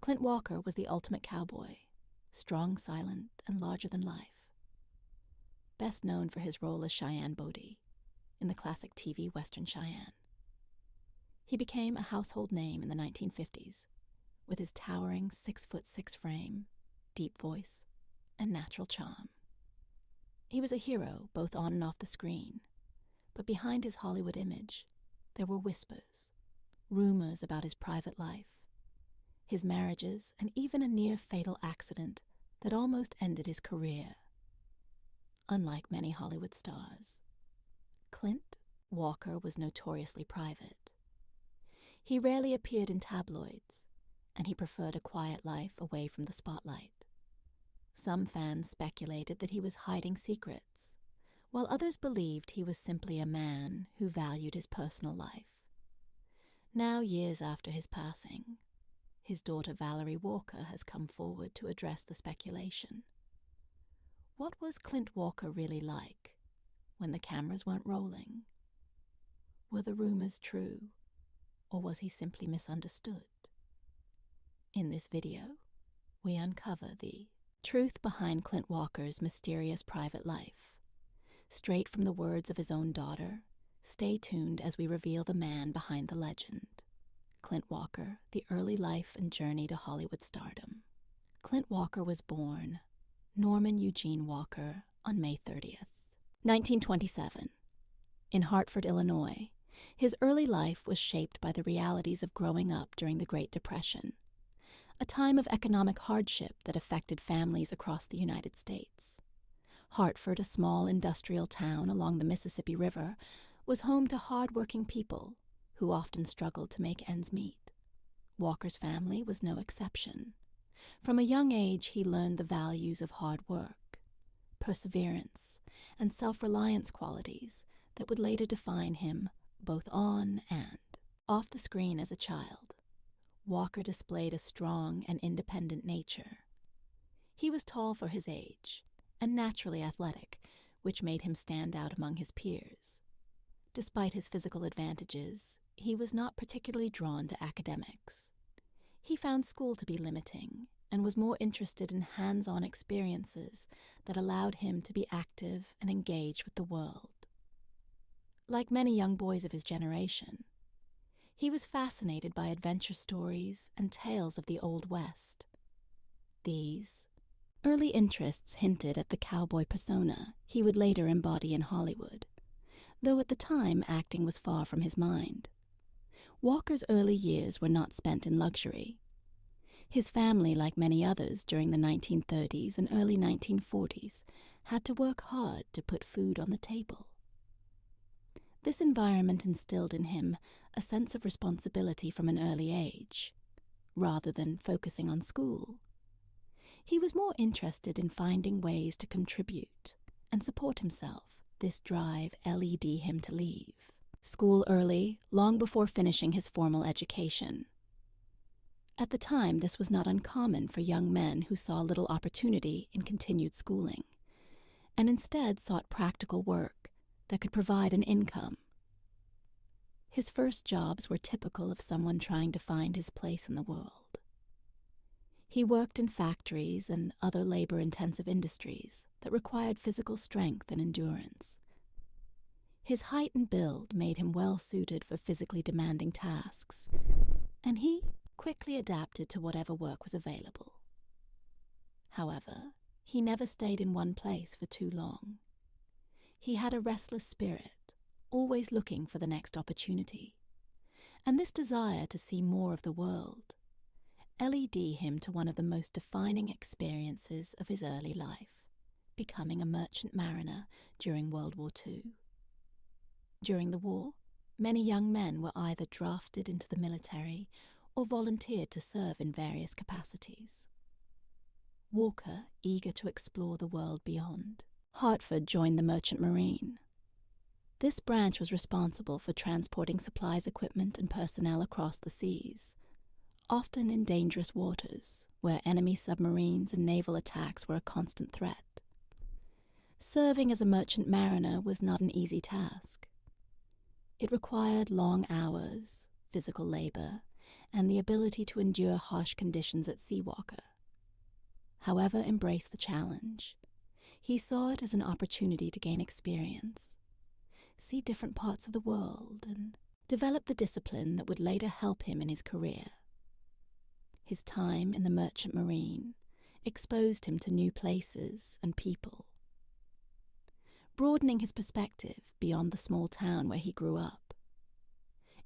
Clint Walker was the ultimate cowboy, strong, silent, and larger than life. Best known for his role as Cheyenne Bodie in the classic TV Western Cheyenne. He became a household name in the 1950s with his towering 6'6" frame, deep voice, and natural charm. He was a hero both on and off the screen, but behind his Hollywood image, there were whispers, rumors about his private life, his marriages, and even a near-fatal accident that almost ended his career. Unlike many Hollywood stars, Clint Walker was notoriously private. He rarely appeared in tabloids, and he preferred a quiet life away from the spotlight. Some fans speculated that he was hiding secrets, while others believed he was simply a man who valued his personal life. Now, years after his passing, his daughter Valerie Walker has come forward to address the speculation. What was Clint Walker really like when the cameras weren't rolling? Were the rumors true, or was he simply misunderstood? In this video, we uncover the truth behind Clint Walker's mysterious private life. Straight from the words of his own daughter, stay tuned as we reveal the man behind the legend. Clint Walker, the early life and journey to Hollywood stardom. Clint Walker was born Norman Eugene Walker on May 30th, 1927. In Hartford, Illinois, his early life was shaped by the realities of growing up during the Great Depression, a time of economic hardship that affected families across the United States. Hartford, a small industrial town along the Mississippi River, was home to hard-working people who often struggled to make ends meet. Walker's family was no exception. From a young age, he learned the values of hard work, perseverance, and self-reliance qualities that would later define him both on and off the screen as a child. Walker displayed a strong and independent nature. He was tall for his age and naturally athletic, which made him stand out among his peers. Despite his physical advantages, he was not particularly drawn to academics. He found school to be limiting and was more interested in hands-on experiences that allowed him to be active and engaged with the world. Like many young boys of his generation, he was fascinated by adventure stories and tales of the Old West. These early interests hinted at the cowboy persona he would later embody in Hollywood, though at the time acting was far from his mind. Walker's early years were not spent in luxury. His family, like many others during the 1930s and early 1940s, had to work hard to put food on the table. This environment instilled in him a sense of responsibility from an early age, rather than focusing on school. He was more interested in finding ways to contribute and support himself. This drive led him to leave school early, long before finishing his formal education. At the time, this was not uncommon for young men who saw little opportunity in continued schooling, and instead sought practical work that could provide an income. His first jobs were typical of someone trying to find his place in the world. He worked in factories and other labor-intensive industries that required physical strength and endurance. His height and build made him well-suited for physically demanding tasks, and he quickly adapted to whatever work was available. However, he never stayed in one place for too long. He had a restless spirit, always looking for the next opportunity, and this desire to see more of the world led him to one of the most defining experiences of his early life, becoming a merchant mariner during World War II. During the war, many young men were either drafted into the military or volunteered to serve in various capacities. Walker, eager to explore the world beyond, Hartford joined the Merchant Marine. This branch was responsible for transporting supplies, equipment, and personnel across the seas, often in dangerous waters where enemy submarines and naval attacks were a constant threat. Serving as a merchant mariner was not an easy task. It required long hours, physical labor, and the ability to endure harsh conditions at sea. Walker, however, embraced the challenge. He saw it as an opportunity to gain experience, see different parts of the world, and develop the discipline that would later help him in his career. His time in the Merchant Marine exposed him to new places and people, broadening his perspective beyond the small town where he grew up.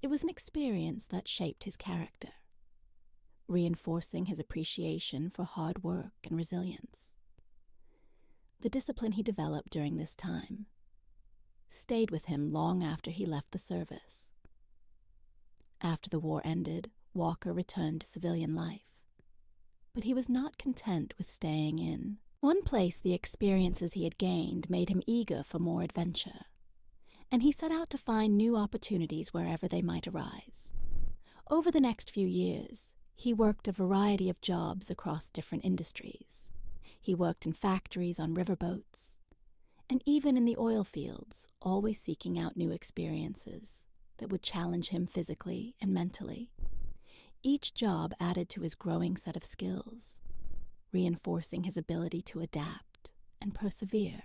It was an experience that shaped his character, reinforcing his appreciation for hard work and resilience. The discipline he developed during this time stayed with him long after he left the service. After the war ended, Walker returned to civilian life. But he was not content with staying in one place. The experiences he had gained made him eager for more adventure, and he set out to find new opportunities wherever they might arise. Over the next few years, he worked a variety of jobs across different industries. He worked in factories, on riverboats, and even in the oil fields, always seeking out new experiences that would challenge him physically and mentally. Each job added to his growing set of skills, reinforcing his ability to adapt and persevere.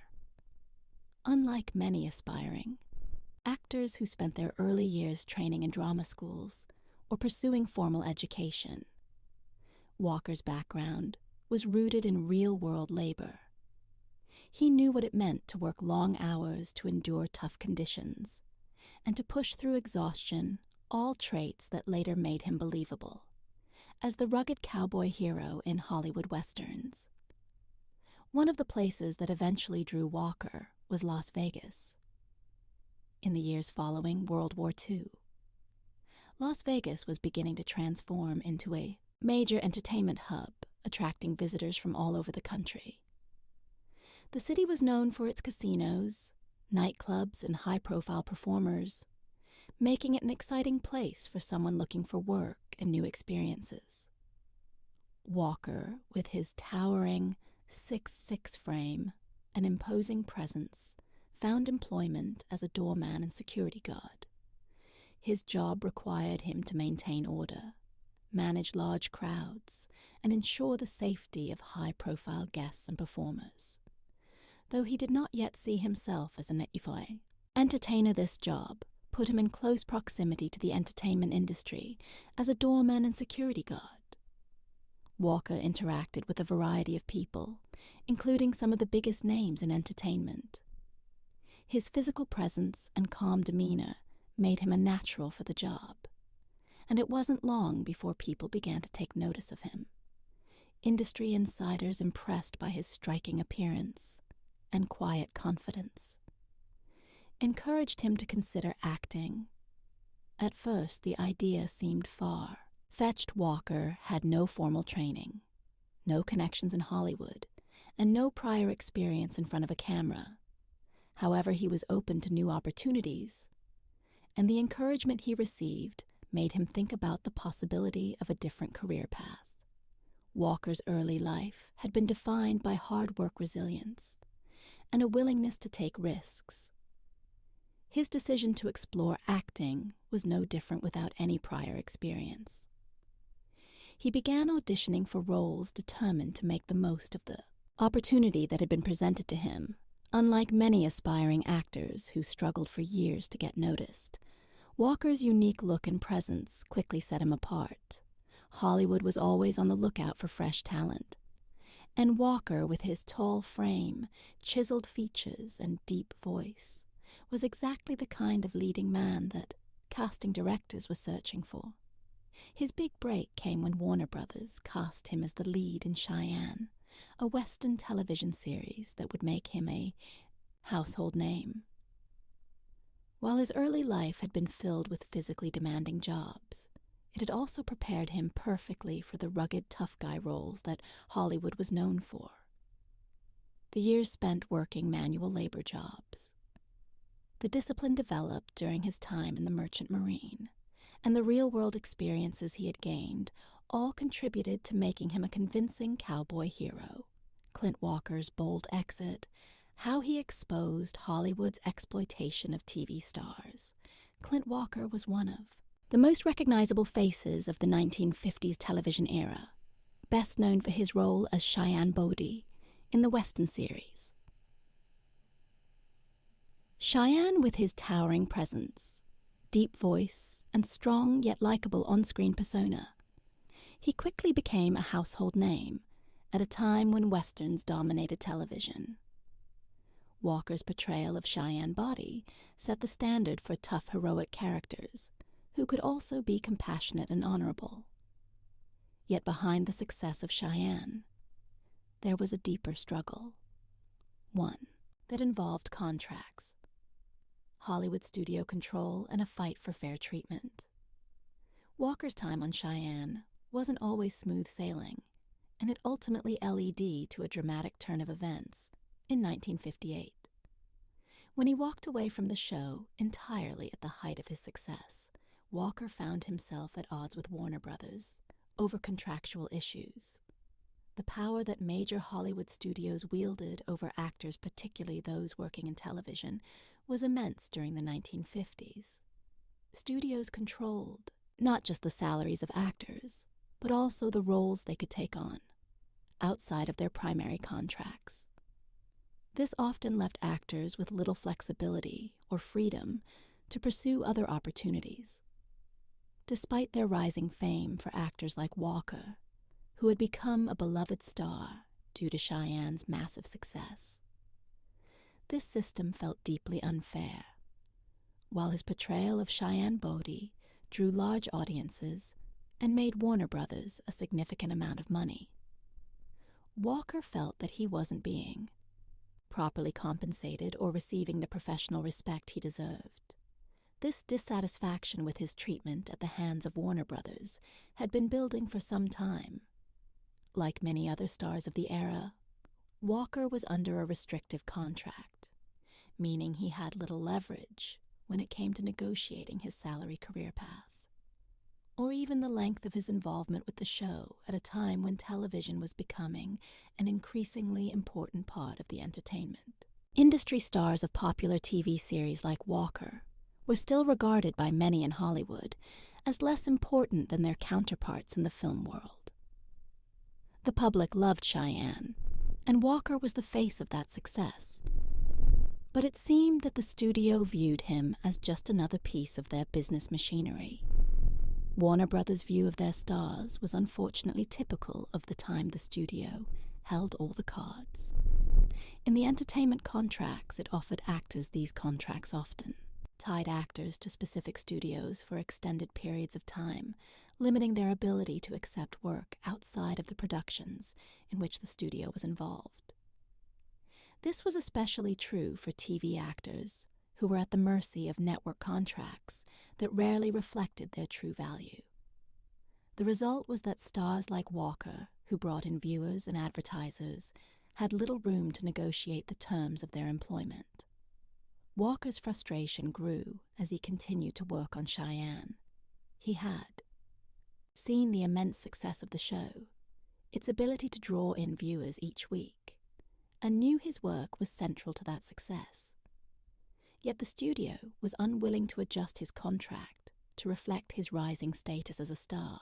Unlike many aspiring actors who spent their early years training in drama schools or pursuing formal education, Walker's background was rooted in real-world labor. He knew what it meant to work long hours, to endure tough conditions, and to push through exhaustion, all traits that later made him believable as the rugged cowboy hero in Hollywood westerns. One of the places that eventually drew Walker was Las Vegas. In the years following World War II, Las Vegas was beginning to transform into a major entertainment hub, attracting visitors from all over the country. The city was known for its casinos, nightclubs, and high-profile performers, making it an exciting place for someone looking for work and new experiences. Walker, with his towering 6'6" frame and imposing presence, found employment as a doorman and security guard. His job required him to maintain order, manage large crowds, and ensure the safety of high-profile guests and performers. Though he did not yet see himself as an entertainer, this job put him in close proximity to the entertainment industry as a doorman and security guard. Walker interacted with a variety of people, including some of the biggest names in entertainment. His physical presence and calm demeanor made him a natural for the job, and it wasn't long before people began to take notice of him. Industry insiders impressed by his striking appearance and quiet confidence encouraged him to consider acting. At first, the idea seemed far-fetched. Walker had no formal training, no connections in Hollywood, and no prior experience in front of a camera. However, he was open to new opportunities, and the encouragement he received made him think about the possibility of a different career path. Walker's early life had been defined by hard work, resilience, and a willingness to take risks. His decision to explore acting was no different without any prior experience. He began auditioning for roles determined to make the most of the opportunity that had been presented to him. Unlike many aspiring actors who struggled for years to get noticed, Walker's unique look and presence quickly set him apart. Hollywood was always on the lookout for fresh talent, and Walker, with his tall frame, chiseled features, and deep voice, was exactly the kind of leading man that casting directors were searching for. His big break came when Warner Brothers cast him as the lead in Cheyenne, a Western television series that would make him a household name. While his early life had been filled with physically demanding jobs, it had also prepared him perfectly for the rugged tough guy roles that Hollywood was known for. The years spent working manual labor jobs, the discipline developed during his time in the Merchant Marine, and the real-world experiences he had gained all contributed to making him a convincing cowboy hero. Clint Walker's bold exit, how he exposed Hollywood's exploitation of TV stars. Clint Walker was one of The most recognizable faces of the 1950s television era, best known for his role as Cheyenne Bodie in the Western series. Cheyenne, with his towering presence, deep voice, and strong yet likable on-screen persona, he quickly became a household name at a time when Westerns dominated television. Walker's portrayal of Cheyenne Bodie set the standard for tough, heroic characters who could also be compassionate and honorable. Yet behind the success of Cheyenne, there was a deeper struggle, one that involved contracts, Hollywood studio control, and a fight for fair treatment. Walker's time on Cheyenne wasn't always smooth sailing, and it ultimately led to a dramatic turn of events in 1958. When he walked away from the show entirely at the height of his success, Walker found himself at odds with Warner Brothers over contractual issues. The power that major Hollywood studios wielded over actors, particularly those working in television, was immense during the 1950s. Studios controlled not just the salaries of actors, but also the roles they could take on, outside of their primary contracts. This often left actors with little flexibility or freedom to pursue other opportunities. Despite their rising fame for actors like Walker, who had become a beloved star due to Cheyenne's massive success, this system felt deeply unfair. While his portrayal of Cheyenne Bodie drew large audiences and made Warner Brothers a significant amount of money, Walker felt that he wasn't being properly compensated or receiving the professional respect he deserved. This dissatisfaction with his treatment at the hands of Warner Brothers had been building for some time. Like many other stars of the era, Walker was under a restrictive contract, meaning he had little leverage when it came to negotiating his salary career path, or even the length of his involvement with the show at a time when television was becoming an increasingly important part of the entertainment. Industry stars of popular TV series like Walker were still regarded by many in Hollywood as less important than their counterparts in the film world. The public loved Cheyenne, and Walker was the face of that success. But it seemed that the studio viewed him as just another piece of their business machinery. Warner Brothers' view of their stars was unfortunately typical of the time the studio held all the cards. In the entertainment contracts, it offered actors these contracts often, tied actors to specific studios for extended periods of time, limiting their ability to accept work outside of the productions in which the studio was involved. This was especially true for TV actors, who were at the mercy of network contracts that rarely reflected their true value. The result was that stars like Walker, who brought in viewers and advertisers, had little room to negotiate the terms of their employment. Walker's frustration grew as he continued to work on Cheyenne. He had seen the immense success of the show, its ability to draw in viewers each week, and knew his work was central to that success. Yet the studio was unwilling to adjust his contract to reflect his rising status as a star.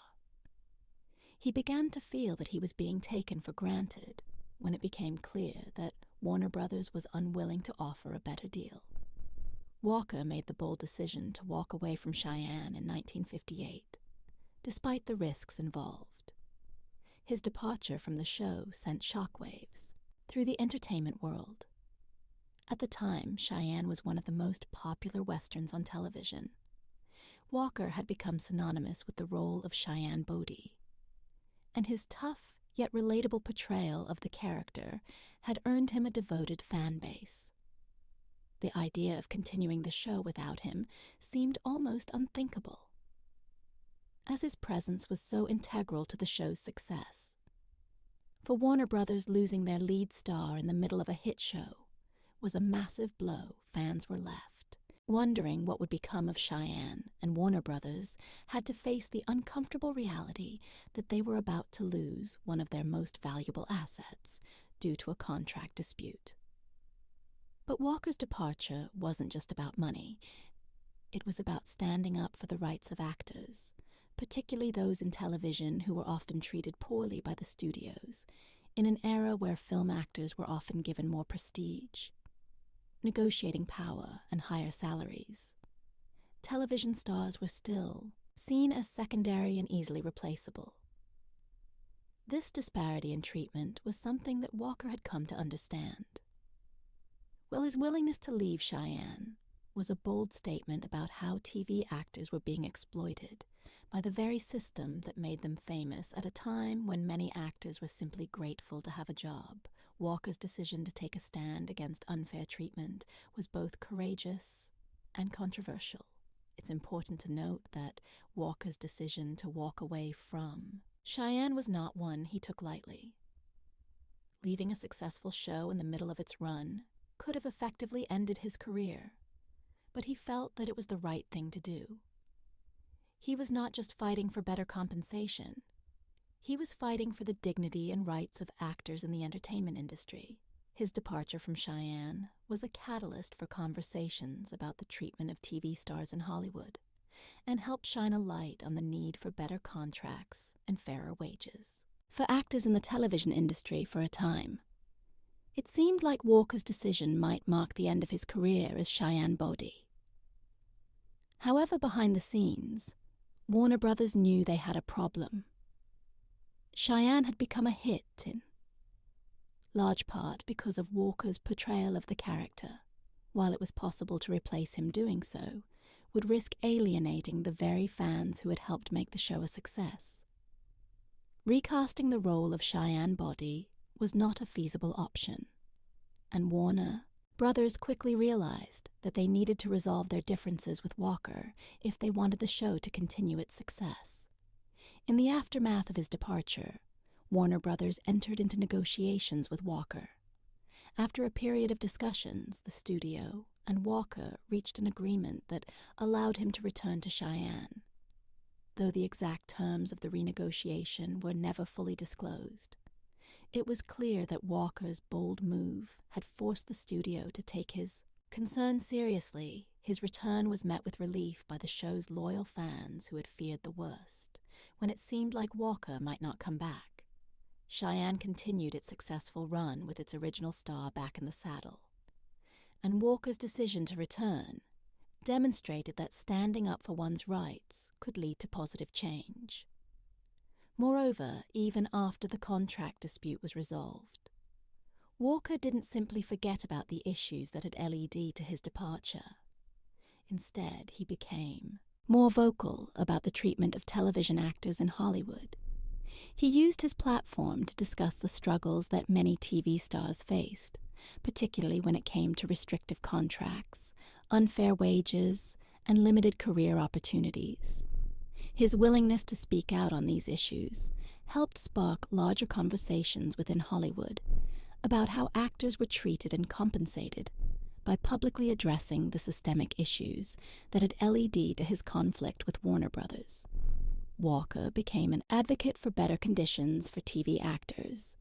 He began to feel that he was being taken for granted when it became clear that Warner Brothers was unwilling to offer a better deal. Walker made the bold decision to walk away from Cheyenne in 1958, despite the risks involved. His departure from the show sent shockwaves through the entertainment world. At the time, Cheyenne was one of the most popular Westerns on television. Walker had become synonymous with the role of Cheyenne Bodie, and his tough yet relatable portrayal of the character had earned him a devoted fan base. The idea of continuing the show without him seemed almost unthinkable, as his presence was so integral to the show's success. For Warner Brothers, losing their lead star in the middle of a hit show was a massive blow. Fans were left wondering what would become of Cheyenne, and Warner Brothers had to face the uncomfortable reality that they were about to lose one of their most valuable assets due to a contract dispute. But Walker's departure wasn't just about money. It was about standing up for the rights of actors, particularly those in television who were often treated poorly by the studios, in an era where film actors were often given more prestige, negotiating power, and higher salaries. Television stars were still seen as secondary and easily replaceable. This disparity in treatment was something that Walker had come to understand. While his willingness to leave Cheyenne was a bold statement about how TV actors were being exploited by the very system that made them famous at a time when many actors were simply grateful to have a job, Walker's decision to take a stand against unfair treatment was both courageous and controversial. It's important to note that Walker's decision to walk away from Cheyenne was not one he took lightly. Leaving a successful show in the middle of its run could have effectively ended his career, but he felt that it was the right thing to do. He was not just fighting for better compensation. He was fighting for the dignity and rights of actors in the entertainment industry. His departure from Cheyenne was a catalyst for conversations about the treatment of TV stars in Hollywood, and helped shine a light on the need for better contracts and fairer wages for actors in the television industry for a time. It seemed like Walker's decision might mark the end of his career as Cheyenne Bodie. However, behind the scenes, Warner Brothers knew they had a problem. Cheyenne had become a hit in large part because of Walker's portrayal of the character. While it was possible to replace him doing so, would risk alienating the very fans who had helped make the show a success. Recasting the role of Cheyenne Bodie was not a feasible option, and Warner Brothers quickly realized that they needed to resolve their differences with Walker if they wanted the show to continue its success. In the aftermath of his departure, Warner Brothers entered into negotiations with Walker. After a period of discussions, the studio and Walker reached an agreement that allowed him to return to Cheyenne, though the exact terms of the renegotiation were never fully disclosed. It was clear that Walker's bold move had forced the studio to take his concern seriously. His return was met with relief by the show's loyal fans who had feared the worst. When it seemed like Walker might not come back, Cheyenne continued its successful run with its original star back in the saddle. And Walker's decision to return demonstrated that standing up for one's rights could lead to positive change. Moreover, even after the contract dispute was resolved, Walker didn't simply forget about the issues that had led to his departure. Instead, he became more vocal about the treatment of television actors in Hollywood. He used his platform to discuss the struggles that many TV stars faced, particularly when it came to restrictive contracts, unfair wages, and limited career opportunities. His willingness to speak out on these issues helped spark larger conversations within Hollywood about how actors were treated and compensated by publicly addressing the systemic issues that had led to his conflict with Warner Brothers. Walker became an advocate for better conditions for TV actors,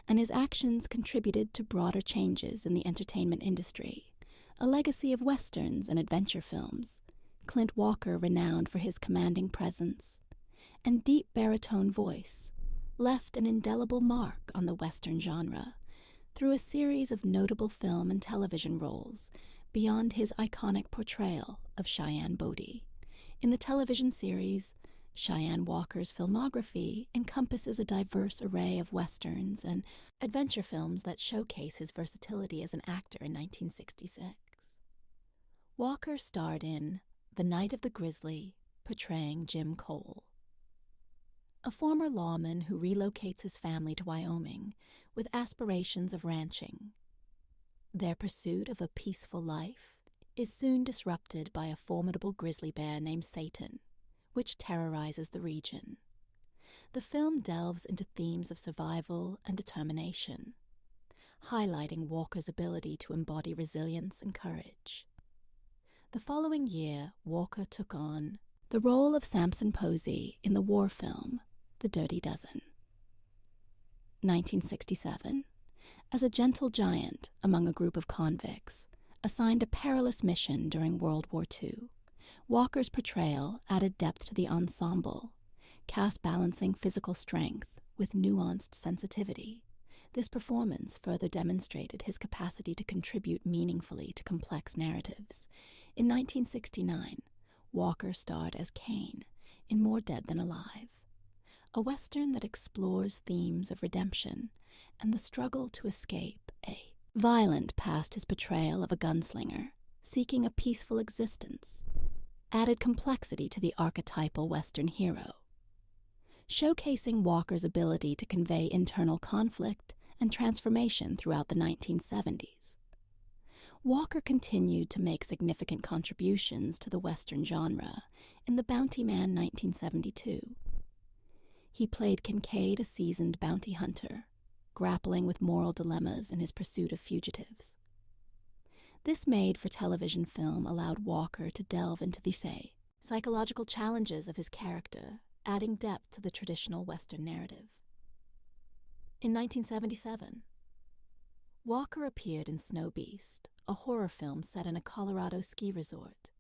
and his actions contributed to broader changes in the entertainment industry, a legacy of westerns and adventure films. Clint Walker, renowned for his commanding presence and deep baritone voice, left an indelible mark on the Western genre through a series of notable film and television roles beyond his iconic portrayal of Cheyenne Bodie. In the television series, Cheyenne Walker's filmography encompasses a diverse array of westerns and adventure films that showcase his versatility as an actor in 1966. Walker starred in The Night of the Grizzly, portraying Jim Cole, a former lawman who relocates his family to Wyoming with aspirations of ranching. Their pursuit of a peaceful life is soon disrupted by a formidable grizzly bear named Satan, which terrorizes the region. The film delves into themes of survival and determination, highlighting Walker's ability to embody resilience and courage. The following year, Walker took on the role of Samson Posey in the war film The Dirty Dozen. 1967. As a gentle giant among a group of convicts assigned a perilous mission during World War II, Walker's portrayal added depth to the ensemble, cast balancing physical strength with nuanced sensitivity. This performance further demonstrated his capacity to contribute meaningfully to complex narratives. In 1969, Walker starred as Cain in More Dead Than Alive, a Western that explores themes of redemption and the struggle to escape a violent past. His portrayal of a gunslinger seeking a peaceful existence added complexity to the archetypal Western hero, showcasing Walker's ability to convey internal conflict and transformation throughout the 1970s. Walker continued to make significant contributions to the Western genre in The Bounty Man 1972. He played Kincaid, a seasoned bounty hunter, grappling with moral dilemmas in his pursuit of fugitives. This made-for-television film allowed Walker to delve into the psychological challenges of his character, adding depth to the traditional Western narrative. In 1977, Walker appeared in Snow Beast, a horror film set in a Colorado ski resort,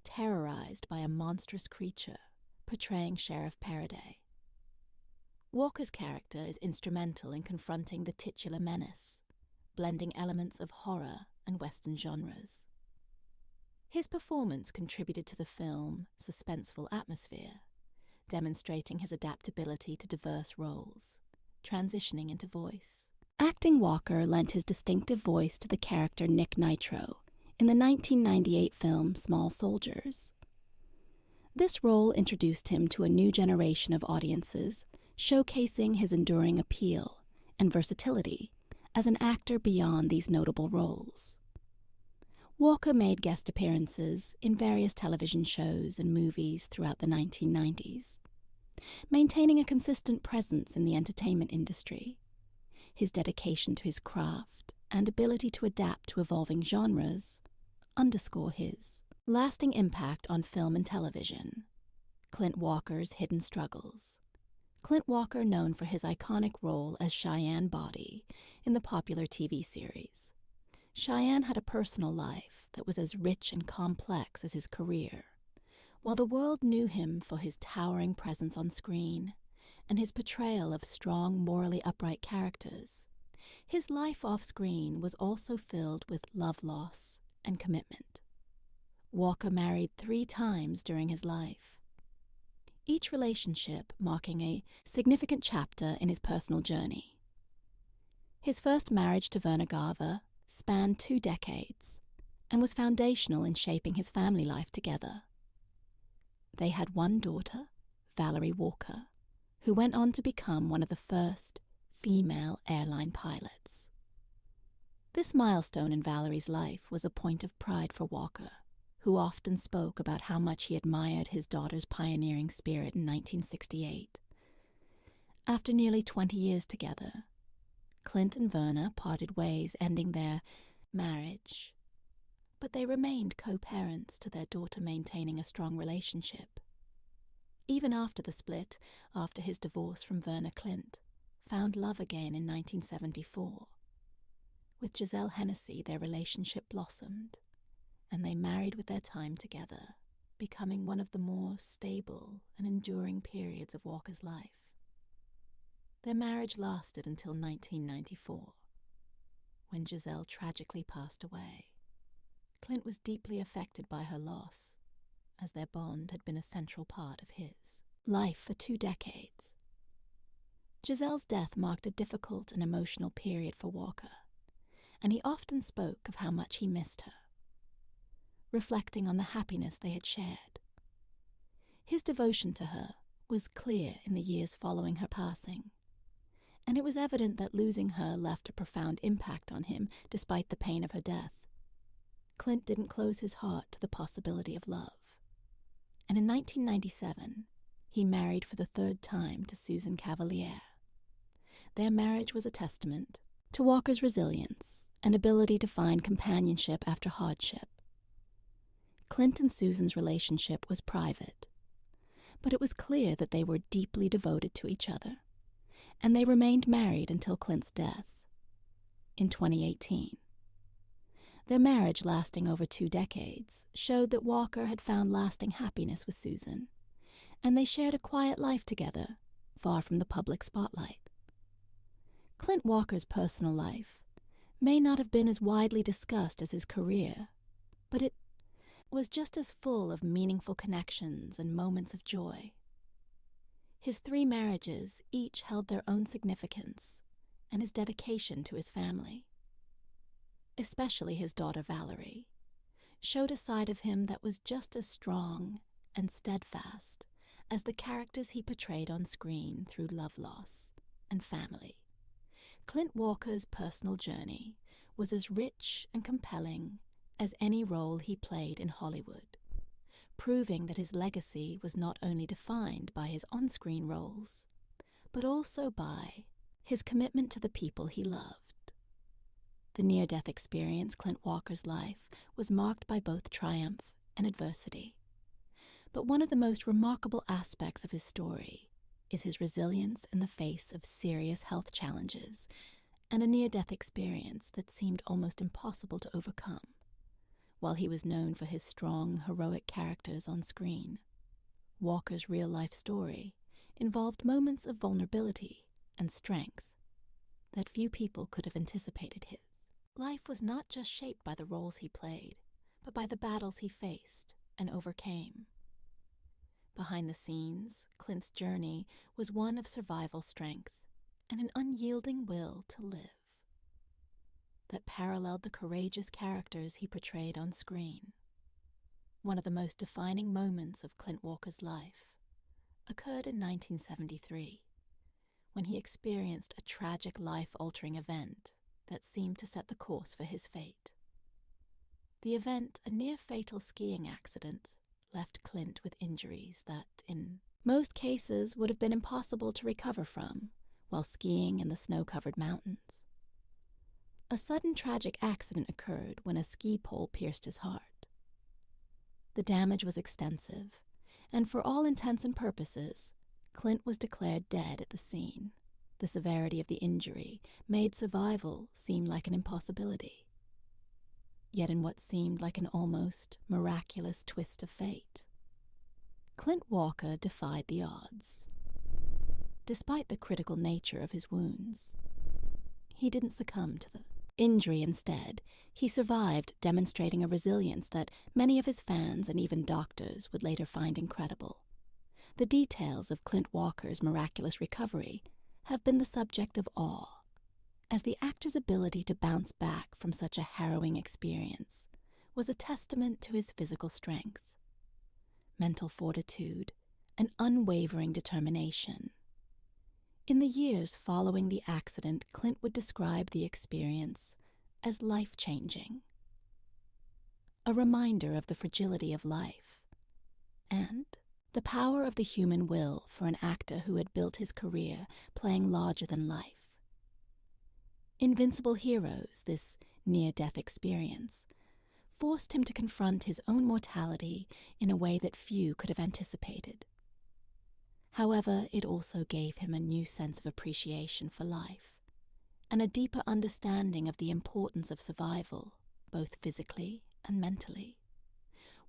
terrorized by a monstrous creature, portraying Sheriff Paraday. Walker's character is instrumental in confronting the titular menace, blending elements of horror and Western genres. His performance contributed to the film's suspenseful atmosphere, demonstrating his adaptability to diverse roles, transitioning into voice. Acting Walker lent his distinctive voice to the character Nick Nitro in the 1998 film Small Soldiers. This role introduced him to a new generation of audiences, showcasing his enduring appeal and versatility as an actor beyond these notable roles. Walker made guest appearances in various television shows and movies throughout the 1990s, maintaining a consistent presence in the entertainment industry. His dedication to his craft and ability to adapt to evolving genres underscore his lasting impact on film and television. Clint Walker's hidden struggles. Clint Walker, known for his iconic role as Cheyenne Bodie in the popular TV series. Cheyenne had a personal life that was as rich and complex as his career. While the world knew him for his towering presence on screen and his portrayal of strong, morally upright characters, his life off-screen was also filled with love loss and commitment. Walker married 3 times during his life, each relationship marking a significant chapter in his personal journey. His first marriage to Verna Garver spanned 2 decades and was foundational in shaping his family life together. They had 1 daughter, Valerie Walker, who went on to become one of the first female airline pilots. This milestone in Valerie's life was a point of pride for Walker, who often spoke about how much he admired his daughter's pioneering spirit in 1968. After nearly 20 years together, Clint and Verna parted ways, ending their marriage, but they remained co-parents to their daughter, maintaining a strong relationship. Even after the split, after his divorce from Verna, Clint found love again in 1974. With Giselle Hennessy, their relationship blossomed, and they married with their time together, becoming one of the more stable and enduring periods of Walker's life. Their marriage lasted until 1994, when Giselle tragically passed away. Clint was deeply affected by her loss, as their bond had been a central part of his life for 2 decades. Giselle's death marked a difficult and emotional period for Walker, and he often spoke of how much he missed her, reflecting on the happiness they had shared. His devotion to her was clear in the years following her passing, and it was evident that losing her left a profound impact on him despite the pain of her death. Clint didn't close his heart to the possibility of love, and in 1997, he married for the 3rd time to Susan Cavalier. Their marriage was a testament to Walker's resilience and ability to find companionship after hardship. Clint and Susan's relationship was private, but it was clear that they were deeply devoted to each other, and they remained married until Clint's death in 2018. Their marriage, lasting over 2 decades, showed that Walker had found lasting happiness with Susan, and they shared a quiet life together, far from the public spotlight. Clint Walker's personal life may not have been as widely discussed as his career, but it was just as full of meaningful connections and moments of joy. His 3 marriages each held their own significance, and his dedication to his family, especially his daughter Valerie, showed a side of him that was just as strong and steadfast as the characters he portrayed on screen through love loss and family. Clint Walker's personal journey was as rich and compelling as any role he played in Hollywood, proving that his legacy was not only defined by his on-screen roles, but also by his commitment to the people he loved. The near-death experience Clint Walker's life was marked by both triumph and adversity. But one of the most remarkable aspects of his story is his resilience in the face of serious health challenges and a near-death experience that seemed almost impossible to overcome. While he was known for his strong, heroic characters on screen, Walker's real-life story involved moments of vulnerability and strength that few people could have anticipated his. Life was not just shaped by the roles he played, but by the battles he faced and overcame. Behind the scenes, Clint's journey was one of survival strength and an unyielding will to live that paralleled the courageous characters he portrayed on screen. One of the most defining moments of Clint Walker's life occurred in 1973, when he experienced a tragic life-altering event that seemed to set the course for his fate. The event, a near-fatal skiing accident, left Clint with injuries that, in most cases, would have been impossible to recover from while skiing in the snow-covered mountains. A sudden tragic accident occurred when a ski pole pierced his heart. The damage was extensive, and for all intents and purposes, Clint was declared dead at the scene. The severity of the injury made survival seem like an impossibility. Yet in what seemed like an almost miraculous twist of fate, Clint Walker defied the odds. Despite the critical nature of his wounds, he didn't succumb to the injury. Instead, he survived, demonstrating a resilience that many of his fans and even doctors would later find incredible. The details of Clint Walker's miraculous recovery have been the subject of awe, as the actor's ability to bounce back from such a harrowing experience was a testament to his physical strength, mental fortitude, and unwavering determination. In the years following the accident, Clint would describe the experience as life-changing, a reminder of the fragility of life, and the power of the human will for an actor who had built his career playing larger than life. Invincible Heroes, this near-death experience, forced him to confront his own mortality in a way that few could have anticipated. However, it also gave him a new sense of appreciation for life, and a deeper understanding of the importance of survival, both physically and mentally.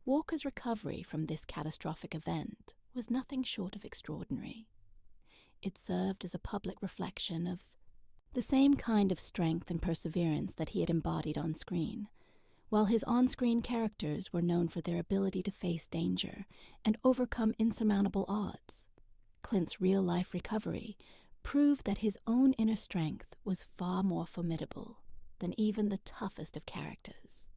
Walker's recovery from this catastrophic event was nothing short of extraordinary. It served as a public reflection of the same kind of strength and perseverance that he had embodied on screen. While his on-screen characters were known for their ability to face danger and overcome insurmountable odds, Clint's real-life recovery proved that his own inner strength was far more formidable than even the toughest of characters.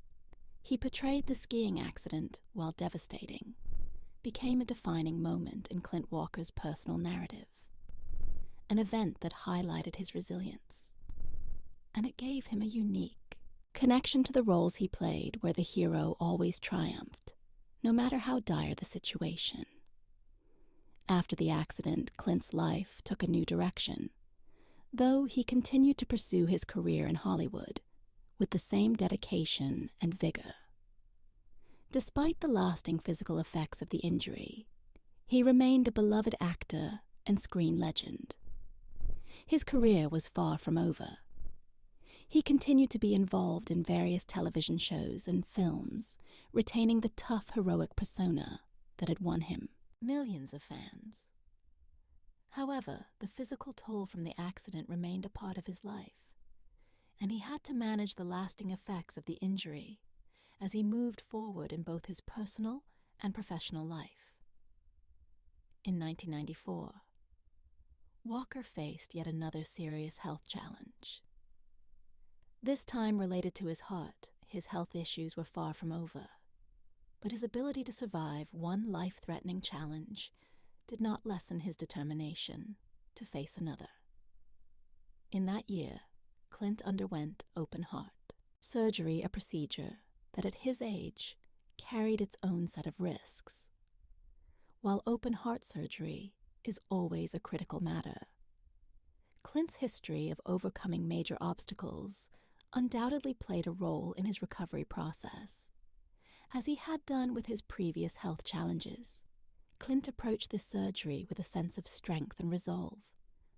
He portrayed the skiing accident, while devastating, became a defining moment in Clint Walker's personal narrative, an event that highlighted his resilience, and it gave him a unique connection to the roles he played where the hero always triumphed, no matter how dire the situation. After the accident, Clint's life took a new direction, though he continued to pursue his career in Hollywood with the same dedication and vigor. Despite the lasting physical effects of the injury, he remained a beloved actor and screen legend. His career was far from over. He continued to be involved in various television shows and films, retaining the tough, heroic persona that had won him millions of fans. However, the physical toll from the accident remained a part of his life, and he had to manage the lasting effects of the injury as he moved forward in both his personal and professional life. In 1994, Walker faced yet another serious health challenge. This time related to his heart, his health issues were far from over, but his ability to survive one life-threatening challenge did not lessen his determination to face another. In that year, Clint underwent open heart surgery, a procedure that at his age carried its own set of risks. While open heart surgery is always a critical matter, Clint's history of overcoming major obstacles undoubtedly played a role in his recovery process. As he had done with his previous health challenges, Clint approached this surgery with a sense of strength and resolve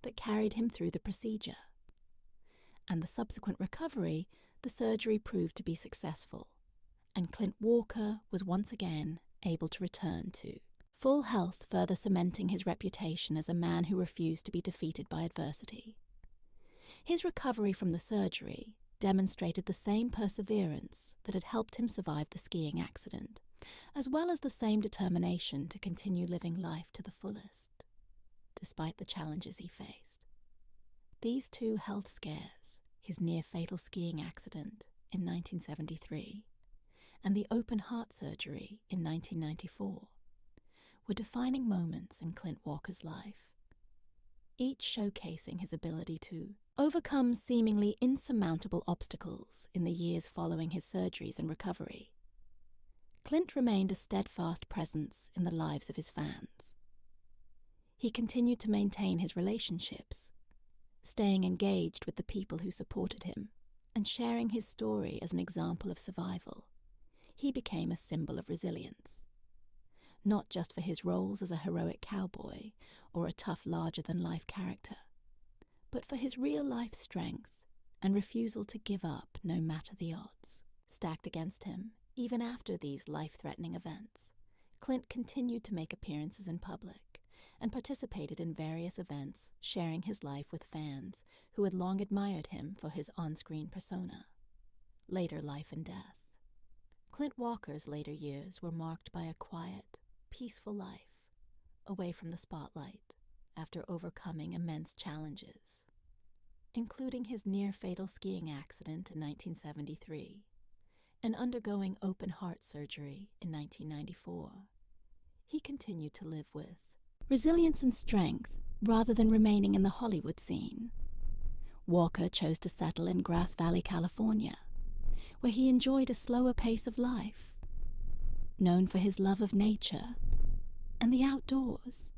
that carried him through the procedure. And the subsequent recovery, the surgery proved to be successful, and Clint Walker was once again able to return to full health, further cementing his reputation as a man who refused to be defeated by adversity. His recovery from the surgery demonstrated the same perseverance that had helped him survive the skiing accident, as well as the same determination to continue living life to the fullest, despite the challenges he faced. These two health scares, his near-fatal skiing accident in 1973 and the open heart surgery in 1994, were defining moments in Clint Walker's life, each showcasing his ability to overcome seemingly insurmountable obstacles in the years following his surgeries and recovery. Clint remained a steadfast presence in the lives of his fans. He continued to maintain his relationships, staying engaged with the people who supported him, and sharing his story as an example of survival. He became a symbol of resilience, not just for his roles as a heroic cowboy or a tough, larger-than-life character, but for his real-life strength and refusal to give up no matter the odds. Stacked against him, even after these life-threatening events, Clint continued to make appearances in public and participated in various events, sharing his life with fans who had long admired him for his on-screen persona. Later life and death. Clint Walker's later years were marked by a quiet, peaceful life, away from the spotlight, after overcoming immense challenges, including his near-fatal skiing accident in 1973 and undergoing open-heart surgery in 1994. He continued to live with resilience and strength rather than remaining in the Hollywood scene. Walker chose to settle in Grass Valley, California, where he enjoyed a slower pace of life. Known for his love of nature and the outdoors,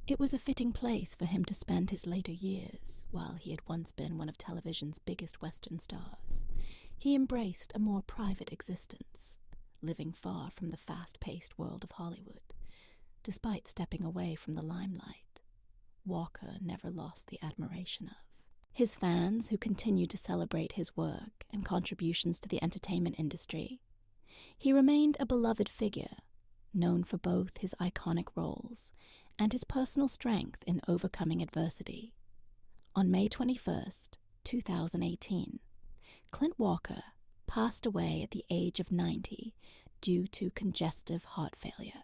it was a fitting place for him to spend his later years. While he had once been one of television's biggest Western stars, he embraced a more private existence, living far from the fast-paced world of Hollywood. Despite stepping away from the limelight, Walker never lost the admiration of his fans, who continued to celebrate his work and contributions to the entertainment industry. He remained a beloved figure, known for both his iconic roles and his personal strength in overcoming adversity. On May 21st, 2018, Clint Walker passed away at the age of 90 due to congestive heart failure.